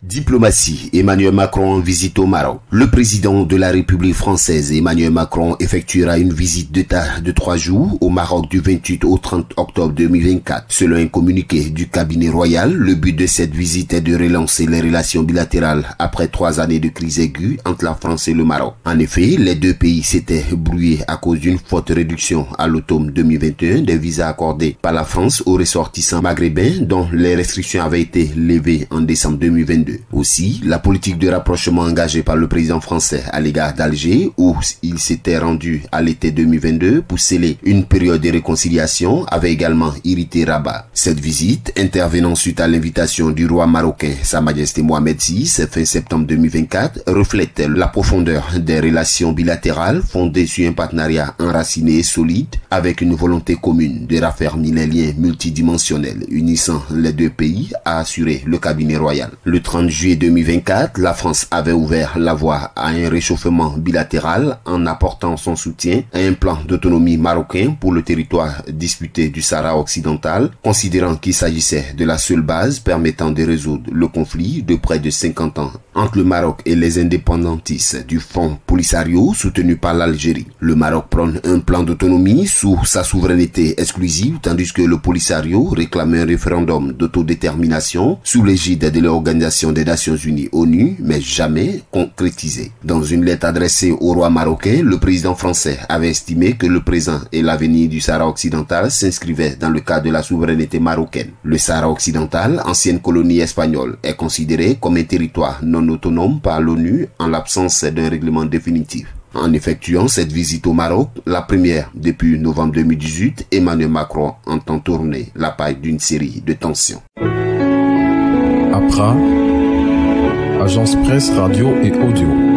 Diplomatie, Emmanuel Macron en visite au Maroc. Le président de la République française, Emmanuel Macron, effectuera une visite d'État de 3 jours au Maroc du 28 au 30 octobre 2024. Selon un communiqué du cabinet royal, le but de cette visite est de relancer les relations bilatérales après 3 années de crise aiguë entre la France et le Maroc. En effet, les deux pays s'étaient brouillés à cause d'une forte réduction à l'automne 2021 des visas accordés par la France aux ressortissants maghrébins dont les restrictions avaient été levées en décembre 2022. Aussi, la politique de rapprochement engagée par le président français à l'égard d'Alger, où il s'était rendu à l'été 2022 pour sceller une période de réconciliation, avait également irrité Rabat. Cette visite, intervenant suite à l'invitation du roi marocain Sa Majesté Mohamed VI, fin septembre 2024, reflète la profondeur des relations bilatérales fondées sur un partenariat enraciné et solide, avec une volonté commune de raffermir les liens multidimensionnels unissant les deux pays, a assuré le cabinet royal. Le 30 juillet 2024, la France avait ouvert la voie à un réchauffement bilatéral en apportant son soutien à un plan d'autonomie marocain pour le territoire disputé du Sahara occidental, considérant qu'il s'agissait de la seule base permettant de résoudre le conflit de près de 50 ans entre le Maroc et les indépendantistes du Front Polisario soutenu par l'Algérie. Le Maroc prône un plan d'autonomie sous sa souveraineté exclusive, tandis que le Polisario réclame un référendum d'autodétermination sous l'égide de l'Organisation des Nations Unies ONU, mais jamais concrétisé. Dans une lettre adressée au roi marocain, le président français avait estimé que le présent et l'avenir du Sahara occidental s'inscrivaient dans le cadre de la souveraineté marocaine. Le Sahara occidental, ancienne colonie espagnole, est considéré comme un territoire non autonome par l'ONU en l'absence d'un règlement définitif. En effectuant cette visite au Maroc, la première depuis novembre 2018, Emmanuel Macron entend tourner la page d'une série de tensions. APRA, Agence Presse Radio et Audio.